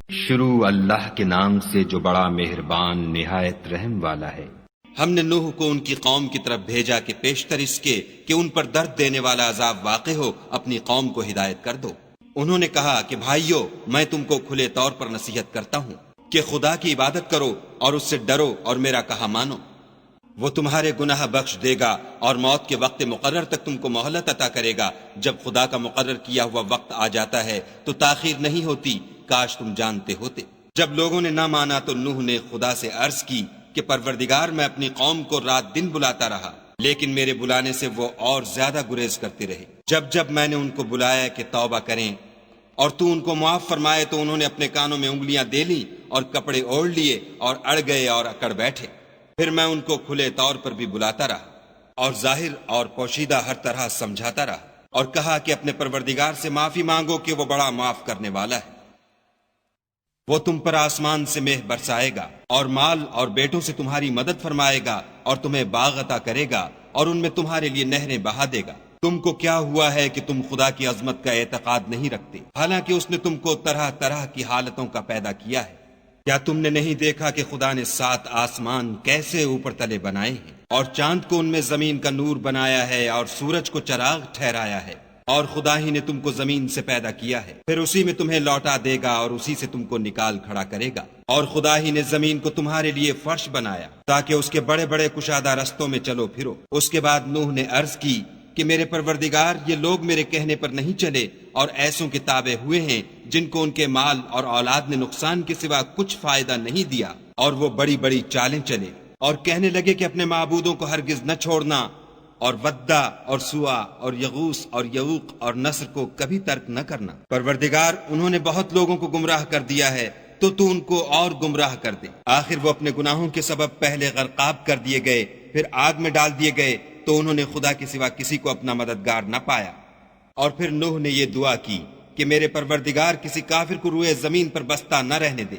شروع اللہ کے نام سے جو بڑا مہربان نہایت رحم والا ہے۔ ہم نے نوح کو ان کی قوم کی طرف بھیجا کہ پیشتر اس کے کہ ان پر درد دینے والا عذاب واقع ہو اپنی قوم کو ہدایت کر دو۔ انہوں نے کہا کہ بھائیو، میں تم کو کھلے طور پر نصیحت کرتا ہوں کہ خدا کی عبادت کرو اور اس سے ڈرو اور میرا کہا مانو۔ وہ تمہارے گناہ بخش دے گا اور موت کے وقت مقرر تک تم کو مہلت عطا کرے گا۔ جب خدا کا مقرر کیا ہوا وقت آ جاتا ہے تو تاخیر نہیں ہوتی، کاش تم جانتے ہوتے۔ جب لوگوں نے نہ مانا تو نوح نے خدا سے عرض کی کہ پروردگار، میں اپنی قوم کو رات دن بلاتا رہا، لیکن میرے بلانے سے وہ اور زیادہ گریز کرتے رہے۔ جب میں نے ان کو بلایا کہ توبہ کریں اور تو ان کو معاف فرمائے تو انہوں نے اپنے کانوں میں انگلیاں دے لیں اور کپڑے اوڑھ لیے اور اڑ گئے اور اکڑ بیٹھے۔ پھر میں ان کو کھلے طور پر بھی بلاتا رہا اور ظاہر اور پوشیدہ ہر طرح سمجھاتا رہا، اور کہا کہ اپنے پروردگار سے معافی مانگو کہ وہ بڑا معاف کرنے والا ہے۔ وہ تم پر آسمان سے مہ برسائے گا اور مال اور بیٹوں سے تمہاری مدد فرمائے گا اور تمہیں باغ عطا کرے گا اور ان میں تمہارے لیے نہریں بہا دے گا۔ تم کو کیا ہوا ہے کہ تم خدا کی عظمت کا اعتقاد نہیں رکھتے، حالانکہ اس نے تم کو طرح طرح کی حالتوں کا پیدا کیا ہے؟ کیا تم نے نہیں دیکھا کہ خدا نے 7 آسمان کیسے اوپر تلے بنائے ہیں، اور چاند کو ان میں زمین کا نور بنایا ہے اور سورج کو چراغ ٹھہرایا ہے، اور خدا ہی نے تم کو زمین سے پیدا کیا ہے، پھر اسی میں تمہیں لوٹا دے گا اور اسی سے تم کو نکال کھڑا کرے گا۔ اور خدا ہی نے زمین کو تمہارے لیے فرش بنایا تاکہ اس کے بڑے بڑے کشادہ رستوں میں چلو پھرو۔ اس کے بعد نوح نے عرض کی کہ میرے پروردگار، یہ لوگ میرے کہنے پر نہیں چلے اور ایسوں کے تابع ہوئے ہیں جن کو ان کے مال اور اولاد نے نقصان کے سوا کچھ فائدہ نہیں دیا، اور وہ بڑی بڑی چالیں چلے اور کہنے لگے کہ اپنے معبودوں کو ہرگز نہ چھوڑنا، اور ودہ اور سوا اور یغوس اور یعوق اور نصر کو کبھی ترک نہ کرنا۔ پروردگار، انہوں نے بہت لوگوں کو گمراہ کر دیا ہے، تو ان کو اور گمراہ کر دے۔ آخر وہ اپنے گناہوں کے سبب پہلے غرقاب کر دیے گئے، پھر آگ میں ڈال دیے گئے، تو انہوں نے خدا کے سوا کسی کو اپنا مددگار نہ پایا۔ اور پھر نوح نے یہ دعا کی کہ میرے پروردگار، کسی کافر کو روئے زمین پر بستہ نہ رہنے دے۔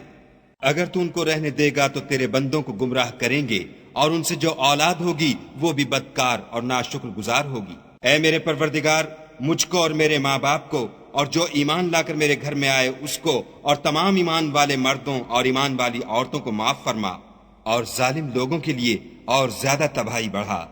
اگر تو ان کو رہنے دے گا تو تیرے بندوں کو گمراہ کریں گے، اور ان سے جو اولاد ہوگی وہ بھی بدکار اور ناشکر گزار ہوگی۔ اے میرے پروردگار، مجھ کو اور میرے ماں باپ کو اور جو ایمان لا کر میرے گھر میں آئے اس کو اور تمام ایمان والے مردوں اور ایمان والی عورتوں کو معاف فرما، اور ظالم لوگوں کے لیے اور زیادہ تباہی بڑھا۔